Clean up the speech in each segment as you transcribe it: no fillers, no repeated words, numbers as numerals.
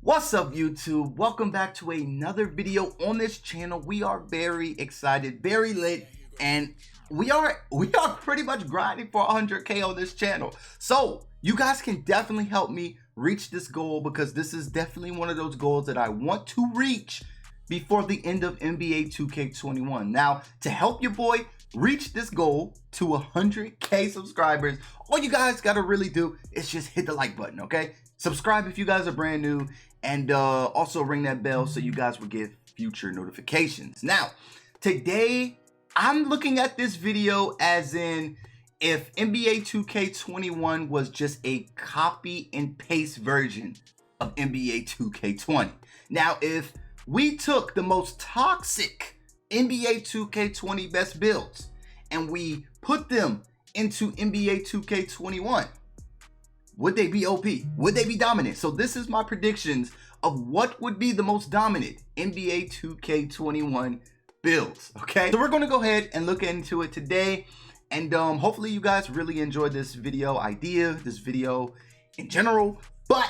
What's up, YouTube? Welcome back to another video on this channel. We are very excited, very lit, and we are pretty much grinding for 100K on this channel. So you guys can definitely help me reach this goal, because this is definitely one of those goals that I want to reach before the end of NBA 2K21. Now, to help your boy reach this goal to 100K subscribers, all you guys gotta really do is just hit the like button, okay? Subscribe if you guys are brand new, and also ring that bell so you guys will get future notifications. Now, today I'm looking at this video as in if NBA 2K21 was just a copy and paste version of NBA 2K20. Now, if we took the most toxic NBA 2K20 best builds and we put them into NBA 2K21, would they be OP? Would they be dominant? So this is my predictions of what would be the most dominant NBA 2K21 builds, okay? So we're gonna go ahead and look into it today, and hopefully you guys really enjoyed this video idea, this video in general, but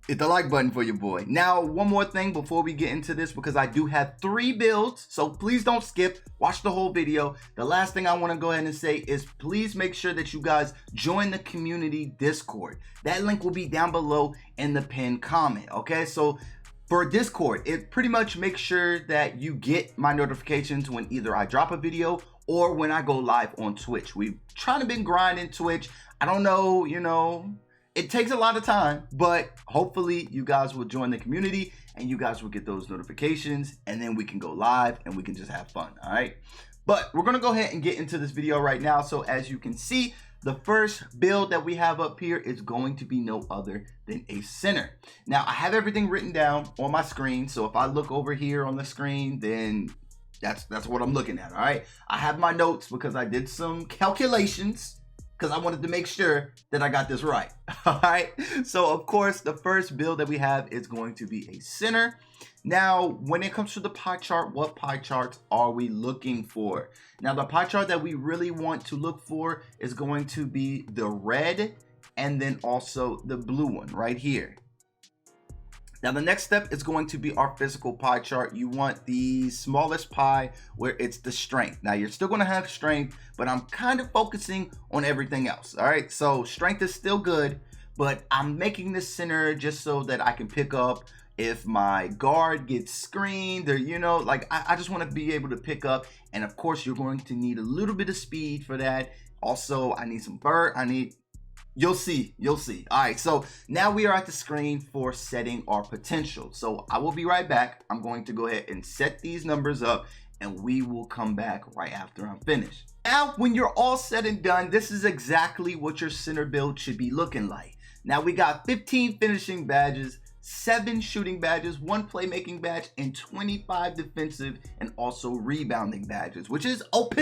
hit the like button for your boy. Now, one more thing before we get into this, because I do have 3 builds, so please don't skip, watch the whole video. The last thing I want to go ahead and say is please make sure that you guys join the community Discord. That link will be down below in the pinned comment, okay? So for Discord, it pretty much makes sure that you get my notifications when either I drop a video or when I go live on Twitch. We've trying to been grinding Twitch. I don't know, it takes a lot of time, but hopefully you guys will join the community and you guys will get those notifications, and then we can go live and we can just have fun, all right? But we're gonna go ahead and get into this video right now. So as you can see, the first build that we have up here is going to be no other than a center. Now, I have everything written down on my screen, so if I look over here on the screen, then that's what I'm looking at, all right? I have my notes because I did some calculations, because I wanted to make sure that I got this right. All right, so of course the first build that we have is going to be a center. Now, when it comes to the pie chart, what pie charts are we looking for? Now, the pie chart that we really want to look for is going to be the red and then also the blue one right here. Now, the next step is going to be our physical pie chart. You want the smallest pie where it's the strength. Now, you're still going to have strength, but I'm kind of focusing on everything else. All right, so strength is still good, but I'm making this center just so that I can pick up if my guard gets screened, or I just want to be able to pick up. And of course, you're going to need a little bit of speed for that. Also, I need some vert. You'll see. All right, so now we are at the screen for setting our potential. So I will be right back. I'm going to go ahead and set these numbers up, and we will come back right after I'm finished. Now, when you're all said and done, this is exactly what your center build should be looking like. Now, we got 15 finishing badges, 7 shooting badges, 1 playmaking badge, and 25 defensive and also rebounding badges, which is OP.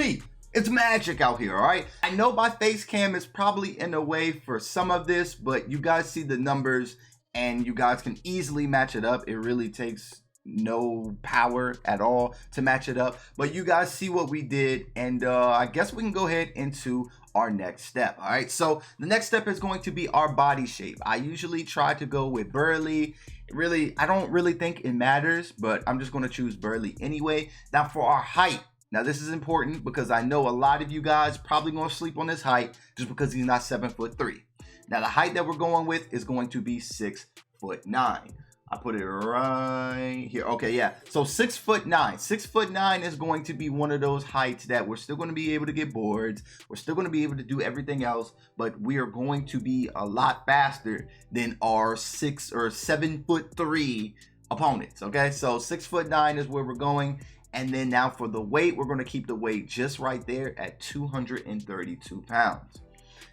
It's magic out here, all right? I know my face cam is probably in the way for some of this, but you guys see the numbers and you guys can easily match it up. It really takes no power at all to match it up, but you guys see what we did, and I guess we can go ahead into our next step. All right, so the next step is going to be our body shape. I usually try to go with burly. I don't really think it matters, but I'm just going to choose burly anyway. Now, for our height, now this is important because I know a lot of you guys probably gonna sleep on this height just because he's not 7'3". Now the height that we're going with is going to be 6'9". I put it right here. Okay, yeah. So 6'9". 6'9" is going to be one of those heights that we're still going to be able to get boards. We're still going to be able to do everything else, but we are going to be a lot faster than our 6 or 7'3" opponents. Okay, so 6'9" is where we're going. And then now for the weight, we're going to keep the weight just right there at 232 pounds.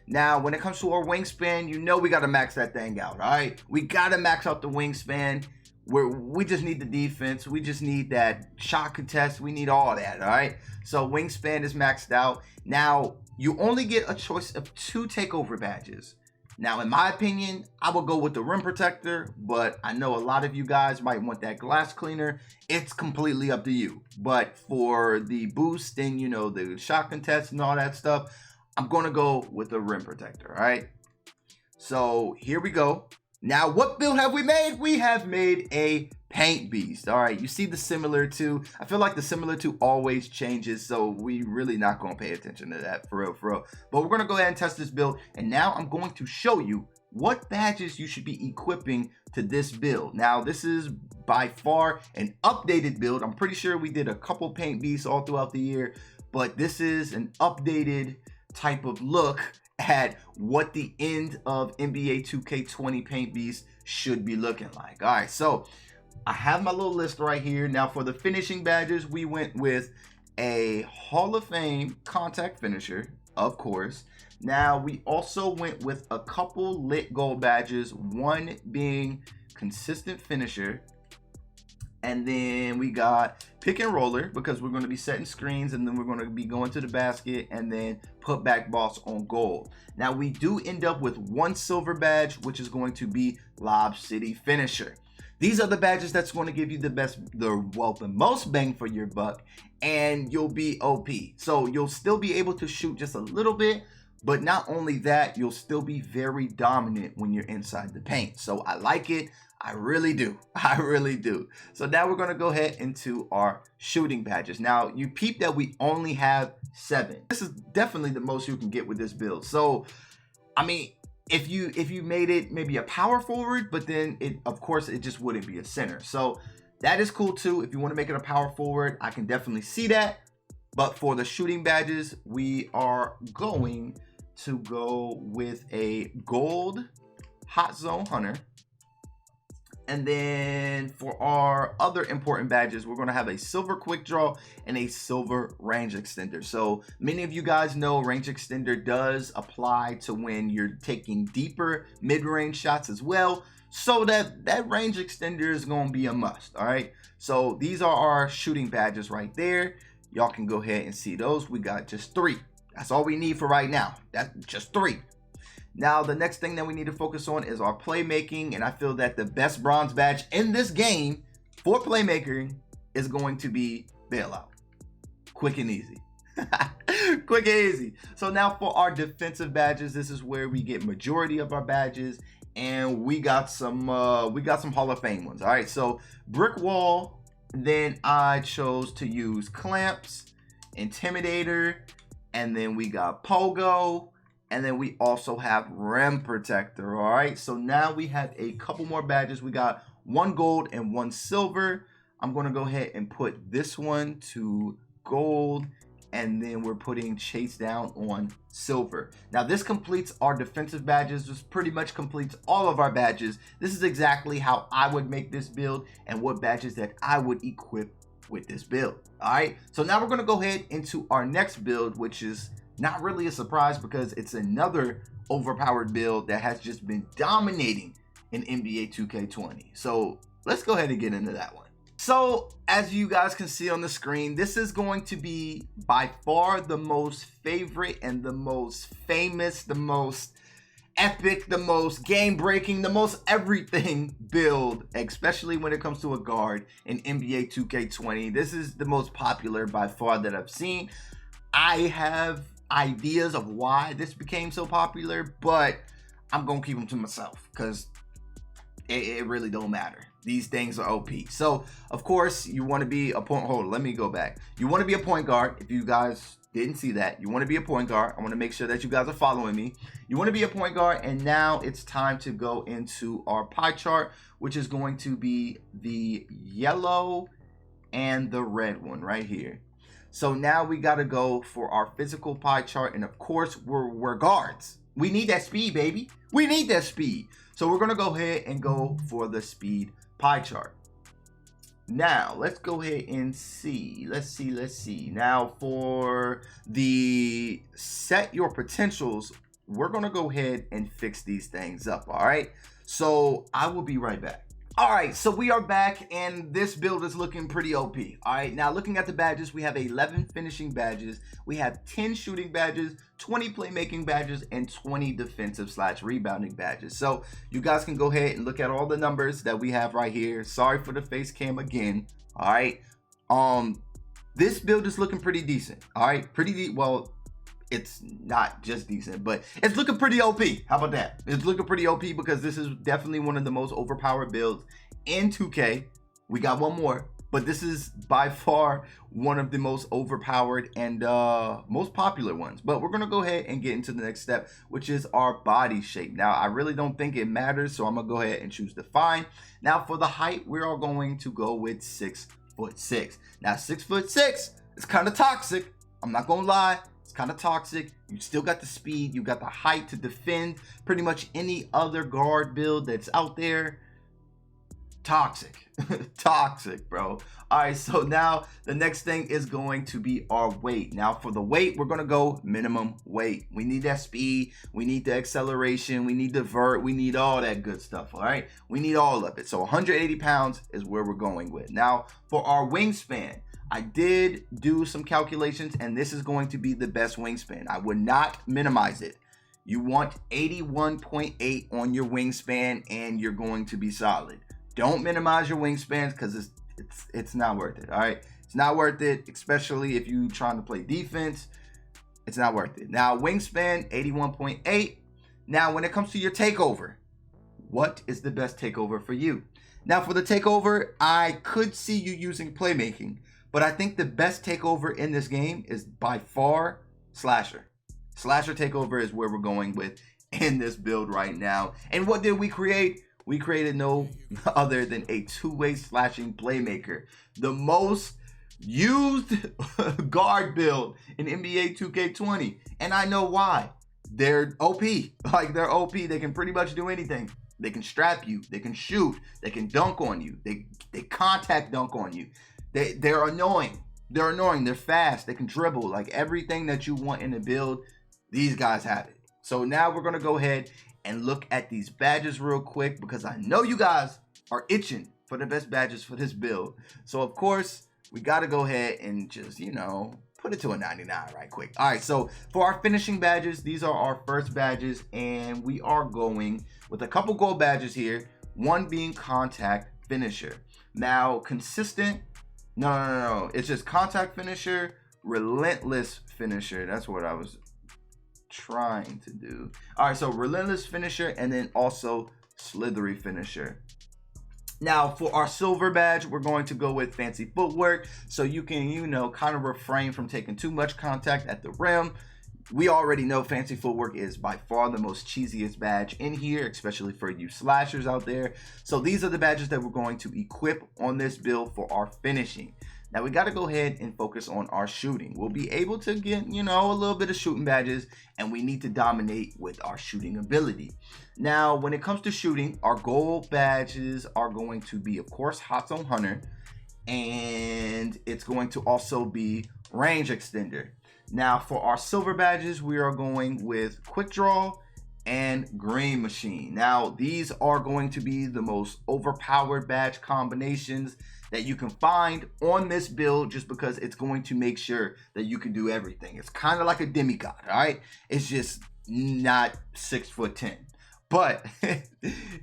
Now, when it comes to our wingspan, we got to max that thing out, all right? We got to max out the wingspan. We just need the defense. We just need that shot contest. We need all that, all right? So wingspan is maxed out. Now, you only get a choice of 2 takeover badges. Now, in my opinion, I would go with the rim protector, but I know a lot of you guys might want that glass cleaner. It's completely up to you. But for the boost and, the shot contest and all that stuff, I'm going to go with the rim protector, all right? So here we go. Now, what build have we made? We have made a paint beast. All right, you see the similar to, I feel like the similar to always changes, so we really not gonna pay attention to that for real. But we're gonna go ahead and test this build, and now I'm going to show you what badges you should be equipping to this build. Now, this is by far an updated build. I'm pretty sure we did a couple paint beasts all throughout the year, but this is an updated type of look at what the end of NBA 2K20 paint beast should be looking like. All right, so I have my little list right here. Now, for the finishing badges, we went with a Hall of Fame contact finisher, of course. Now, we also went with a couple lit gold badges, one being consistent finisher, and then we got pick and roller, because we're going to be setting screens, and then we're going to be going to the basket, and then put back boss on gold. Now, we do end up with one silver badge, which is going to be Lob City finisher. These are the badges that's going to give you the most bang for your buck, and you'll be OP. So you'll still be able to shoot just a little bit, but not only that, you'll still be very dominant when you're inside the paint. So I like it. I really do. I really do. So now we're going to go ahead into our shooting badges. Now, you peep that we only have 7. This is definitely the most you can get with this build. So, I mean, if you made it maybe a power forward, but then of course it just wouldn't be a center. So that is cool too. If you want to make it a power forward, I can definitely see that. But for the shooting badges, we are going to go with a gold hot zone hunter. And then for our other important badges, we're going to have a silver quick draw and a silver range extender. So many of you guys know range extender does apply to when you're taking deeper mid-range shots as well. So that range extender is going to be a must. All right. So these are our shooting badges right there. Y'all can go ahead and see those. We got just 3. That's all we need for right now. That's just 3. Now, the next thing that we need to focus on is our playmaking, and I feel that the best bronze badge in this game for playmaking is going to be bailout. Quick and easy. Quick and easy. So now for our defensive badges, this is where we get majority of our badges, and we got some Hall of Fame ones. All right, so brick wall. Then I chose to use clamps, intimidator, and then we got pogo. And then we also have rim protector. All right, so now we have a couple more badges. We got 1 gold and 1 silver. I'm going to go ahead and put this one to gold, and then we're putting chase down on silver. Now this completes our defensive badges. This pretty much completes all of our badges. This is exactly how I would make this build and what badges that I would equip with this build. All right, so now we're going to go ahead into our next build, which is not really a surprise because it's another overpowered build that has just been dominating in NBA 2K20. So let's go ahead and get into that one. So as you guys can see on the screen, this is going to be by far the most favorite and the most famous, the most epic, the most game breaking, the most everything build, especially when it comes to a guard in NBA 2K20. This is the most popular by far that I've seen. I have ideas of why this became so popular, but I'm gonna keep them to myself because it really don't matter. These things are OP. So of course you want to be a point. Hold on, let me go back. You want to be a point guard. If you guys didn't see that, you want to be a point guard. I want to make sure that you guys are following me. You want to be a point guard, and now it's time to go into our pie chart, which is going to be the yellow and the red one right here. So now we got to go for our physical pie chart. And of course, we're guards. We need that speed, baby. We need that speed. So we're going to go ahead and go for the speed pie chart. Now, let's go ahead and see. Let's see. Now, for the set your potentials, we're going to go ahead and fix these things up. All right. So I will be right back. All right, so we are back, and this build is looking pretty OP. All right, now looking at the badges, we have 11 finishing badges, we have 10 shooting badges, 20 playmaking badges, and 20 defensive/rebounding badges. So you guys can go ahead and look at all the numbers that we have right here. Sorry for the face cam again. All right, this build is looking pretty decent. All right, well, it's not just decent, but it's looking pretty OP. How about that? It's looking pretty OP because this is definitely one of the most overpowered builds in 2K. We got one more, but this is by far one of the most overpowered and most popular ones. But we're gonna go ahead and get into the next step, which is our body shape. Now, I really don't think it matters, so I'm gonna go ahead and choose define. Now, for the height, we are going to go with 6'6". Now, 6'6" is kind of toxic. I'm not gonna lie. It's kind of toxic. You still got the speed. You got the height to defend pretty much any other guard build that's out there. Toxic. Toxic, bro. All right, so now the next thing is going to be our weight. Now, for the weight, we're going to go minimum weight. We need that speed. We need the acceleration. We need the vert. We need all that good stuff, all right? We need all of it. So 180 pounds is where we're going with. Now, for our wingspan, I did do some calculations, and this is going to be the best wingspan. I would not minimize it. You want 81.8 on your wingspan, and you're going to be solid. Don't minimize your wingspans because it's not worth it, all right? It's not worth it, especially if you're trying to play defense. It's not worth it. Now, wingspan, 81.8. Now, when it comes to your takeover, what is the best takeover for you? Now, for the takeover, I could see you using playmaking, but I think the best takeover in this game is by far slasher. Slasher takeover is where we're going with in this build right now. And what did we create? We created no other than a two-way slashing playmaker. The most used guard build in NBA 2k20. And I know why. They're OP. Like, they're OP. They can pretty much do anything. They can strap you. They can shoot. They can dunk on you. They contact dunk on you. They're annoying. They're annoying. They're fast. They can dribble. Like, everything that you want in a build, these guys have it. So now we're going to go ahead and look at these badges real quick because I know you guys are itching for the best badges for this build. So, of course, we got to go ahead and just, you know, put it to a 99 right quick. All right, so for our finishing badges, these are our first badges, and we are going with a couple gold badges here, one being contact finisher. Now, consistent, no. It's just contact finisher, relentless finisher. That's what I was trying to do. All right, so relentless finisher and then also slithery finisher. Now, for our silver badge, we're going to go with fancy footwork so you can, you know, kind of refrain from taking too much contact at the rim. We already know fancy footwork is by far the most cheesiest badge in here, especially for you slashers out there. So these are the badges that we're going to equip on this build for our finishing. Now, we got to go ahead and focus on our shooting. We'll be able to get, you know, a little bit of shooting badges, and we need to dominate with our shooting ability. Now, when it comes to shooting, our gold badges are going to be, of course, Hot Zone Hunter, and it's going to also be Range Extender. Now, for our silver badges, we are going with Quick Draw and Green Machine. Now, these are going to be the most overpowered badge combinations that you can find on this build just because it's going to make sure that you can do everything. It's kind of like a demigod, all right? It's just not 6'10". But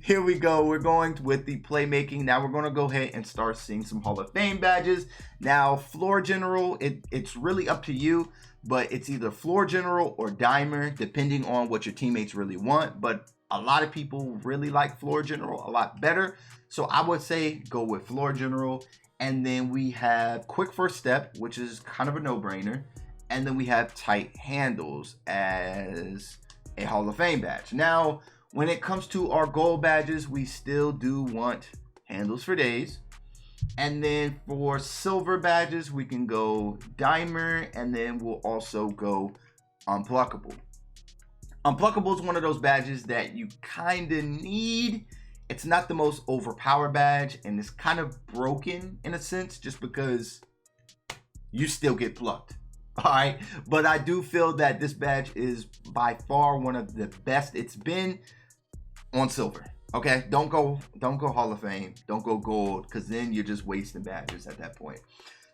here we go. We're going with the playmaking. Now we're going to go ahead and start seeing some Hall of Fame badges. Now, floor general, it's really up to you, but it's either floor general or dimer, depending on what your teammates really want. But a lot of people really like floor general a lot better. So I would say go with floor general. And then we have quick first step, which is kind of a no-brainer. And then we have tight handles as a Hall of Fame badge. Now, when it comes to our gold badges, we still do want handles for days. And then for silver badges, we can go dimer, and then we'll also go unpluckable. Unpluckable is one of those badges that you kind of need. It's not the most overpowered badge, and it's kind of broken in a sense just because you still get plucked. All right, but I do feel that this badge is by far one of the best it's been on silver. Okay, don't go Hall of Fame, don't go gold, because then you're just wasting badges at that point.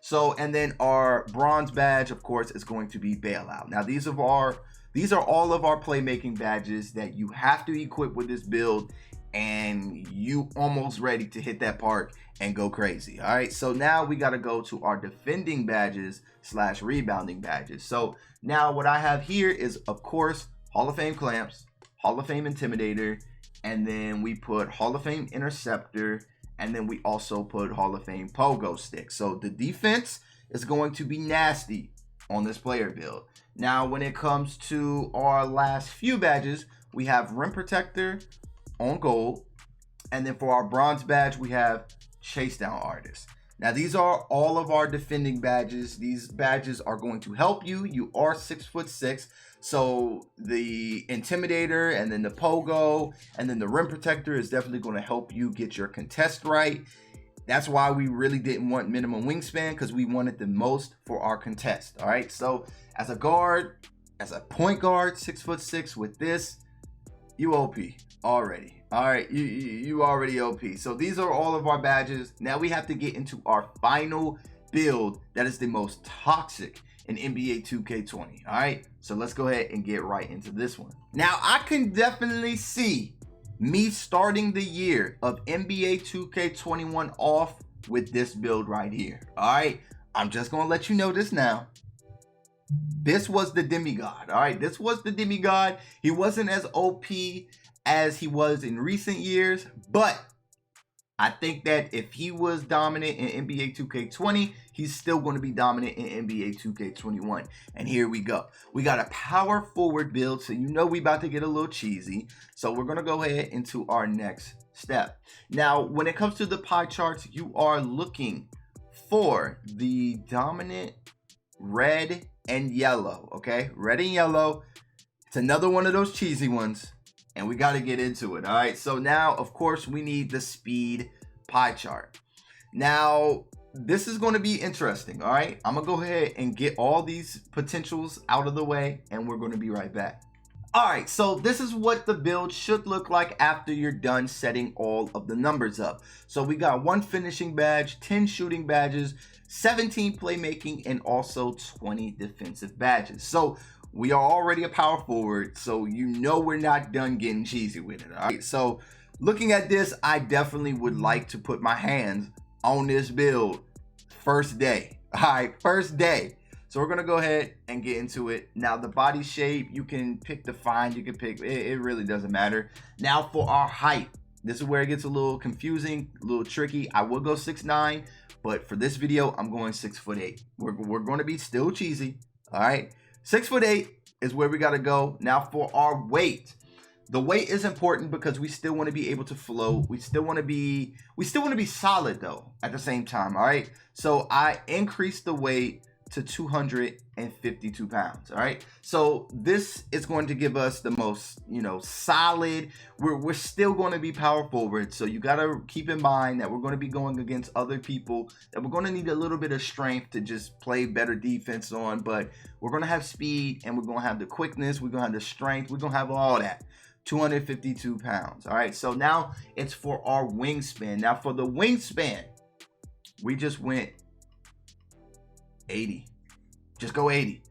So, and then our bronze badge, of course, is going to be bailout. Now, these are all of our playmaking badges that you have to equip with this build and you almost ready to hit that park and go crazy. All right, so now we got to go to our defending badges / rebounding badges. So now what I have here is, of course, Hall of Fame clamps, Hall of Fame intimidator, and then we put Hall of Fame interceptor, and then we also put Hall of Fame pogo stick. So the defense is going to be nasty on this player build. Now, when it comes to our last few badges, we have rim protector on gold, and then for our bronze badge, we have chase down artist. Now, these are all of our defending badges. These badges are going to help you. You are 6'6", so the intimidator and then the pogo and then the rim protector is definitely going to help you get your contest right. That's why we really didn't want minimum wingspan, because we wanted the most for our contest. All right, so as a guard, as a point guard, 6'6" with this, you OP already. All right, you already OP. So these are all of our badges. Now we have to get into our final build that is the most toxic in NBA 2K20. All right, so let's go ahead and get right into this one. Now I can definitely see me starting the year of NBA 2K21 off with this build right here. All right, I'm just gonna let you know this now. This was the demigod. All right, this was the demigod. He wasn't as OP as he was in recent years, but I think that if he was dominant in NBA 2K20, he's still going to be dominant in NBA 2K21. And here we go. We got a power forward build, so you know we about to get a little cheesy. So we're going to go ahead into our next step. Now, when it comes to the pie charts, you are looking for the dominant red and yellow, okay? Red and yellow. It's another one of those cheesy ones, and we got to get into it. All right, so now of course we need the speed pie chart. Now this is going to be interesting. All right, I'm gonna go ahead and get all these potentials out of the way, and we're going to be right back. All right, so this is what the build should look like after you're done setting all of the numbers up. So we got 1 finishing badge, 10 shooting badges, 17 playmaking, and also 20 defensive badges. So we are already a power forward, so you know we're not done getting cheesy with it. All right, so looking at this, I definitely would like to put my hands on this build first day. All right, first day. So we're gonna go ahead and get into it. Now the body shape, you can pick the fine, you can pick, it really doesn't matter. Now for our height, this is where it gets a little confusing, a little tricky. I will go 6'9", but for this video, I'm going 6'8". We're gonna be still cheesy, all right? 6'8" is where we gotta go. Now for our weight, the weight is important because we still want to be able to float. We still want to be solid though at the same time. All right. So I increased the weight to 252 pounds. All right. So this is going to give us the most, solid. We're still going to be power forward. So you got to keep in mind that we're going to be going against other people that we're going to need a little bit of strength to just play better defense on. But we're going to have speed, and we're going to have the quickness. We're going to have the strength. We're going to have all that. 252 pounds. All right. So now it's for our wingspan. Now for the wingspan, we just went 80. Just go 80.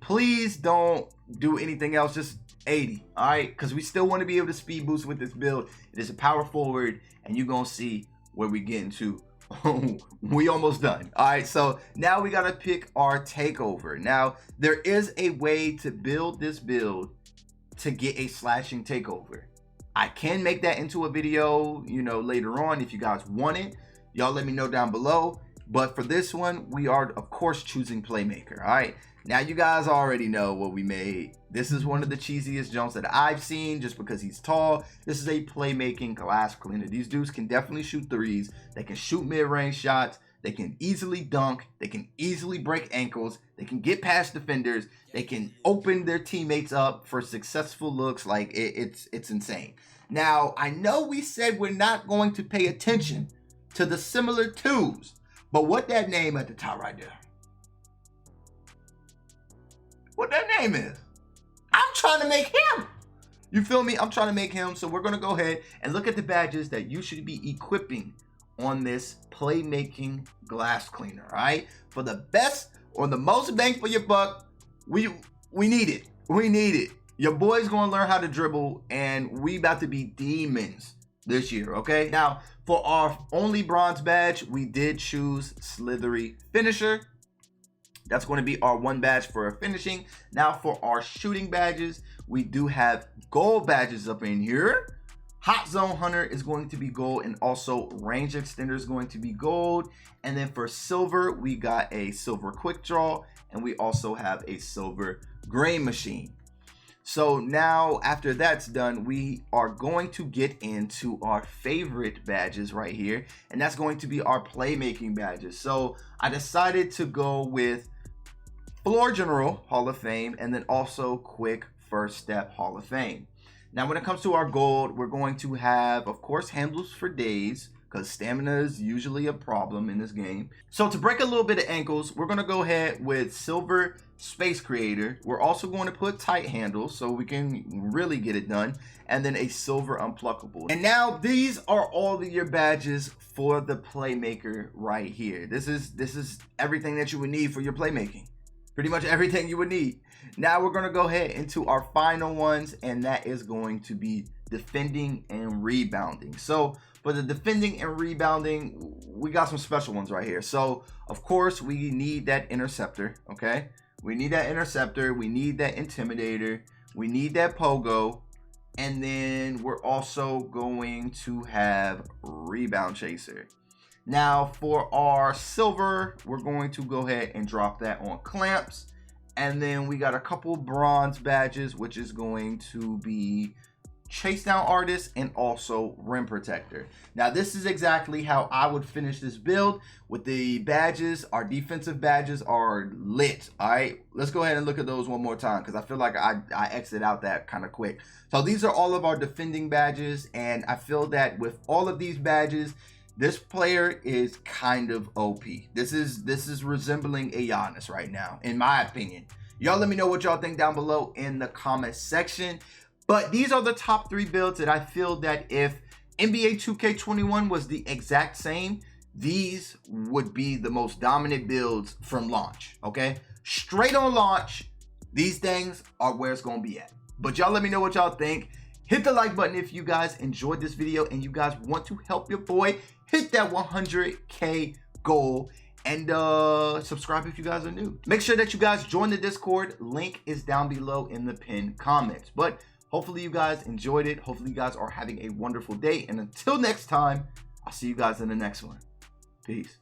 Please don't do anything else. Just 80. All right. Because we still want to be able to speed boost with this build. It is a power forward, and you're going to see where we get into. We almost done. All right. So now we got to pick our takeover. Now there is a way to build this build to get a slashing takeover. I can make that into a video, later on if you guys want it. Y'all let me know down below. But for this one, we are, of course, choosing playmaker. All right. Now, you guys already know what we made. This is one of the cheesiest jumps that I've seen just because he's tall. This is a playmaking glass cleaner. These dudes can definitely shoot threes. They can shoot mid-range shots. They can easily dunk. They can easily break ankles. They can get past defenders. They can open their teammates up for successful looks. Like, it's insane. Now, I know we said we're not going to pay attention to the similar twos, but what that name at the top right there? What that name is? I'm trying to make him. You feel me? I'm trying to make him. So we're going to go ahead and look at the badges that you should be equipping on this playmaking glass cleaner. All right. For the best or the most bang for your buck, we need it. We need it. Your boy's going to learn how to dribble, and we about to be demons this year, okay? Now, for our only bronze badge, we did choose Slithery Finisher. That's going to be our one badge for finishing. Now, for our shooting badges, we do have gold badges up in here. Hot Zone Hunter is going to be gold, and also Range Extender is going to be gold. And then for silver, we got a silver quick draw, and we also have a silver grain machine. So now, after that's done, we are going to get into our favorite badges right here, and that's going to be our playmaking badges. So I decided to go with Floor General Hall of Fame, and then also Quick First Step Hall of Fame. Now, when it comes to our gold, we're going to have, of course, handles for days, because stamina is usually a problem in this game. So to break a little bit of ankles, we're going to go ahead with Silver Space Creator. We're also going to put tight handles so we can really get it done. And then a Silver Unpluckable. And now these are all of your badges for the Playmaker right here. This is everything that you would need for your playmaking. Pretty much everything you would need. Now we're going to go ahead into our final ones, and that is going to be defending and rebounding. So for the defending and rebounding, we got some special ones right here. So of course we need that interceptor, okay? We need that interceptor, we need that intimidator, we need that pogo, and then we're also going to have rebound chaser. Now for our silver, we're going to go ahead and drop that on clamps. And then we got a couple bronze badges, which is going to be chase down artist and also rim protector. Now this is exactly how I would finish this build with the badges. Our defensive badges are lit. All right, let's go ahead and look at those one more time, because I feel like I exit out that kind of quick. So these are all of our defending badges, and I feel that with all of these badges, this player is kind of OP. This is resembling a Giannis right now, in my opinion. Y'all let me know what y'all think down below in the comment section. But these are the top 3 builds that I feel that if NBA 2k21 was the exact same, these would be the most dominant builds from launch, okay? Straight on launch, these things are where it's gonna be at. But y'all let me know what y'all think. Hit the like button if you guys enjoyed this video and you guys want to help your boy hit that 100K goal, and subscribe if you guys are new. Make sure that you guys join the Discord. Link is down below in the pinned comments. But hopefully you guys enjoyed it. Hopefully you guys are having a wonderful day, and until next time, I'll see you guys in the next one. Peace.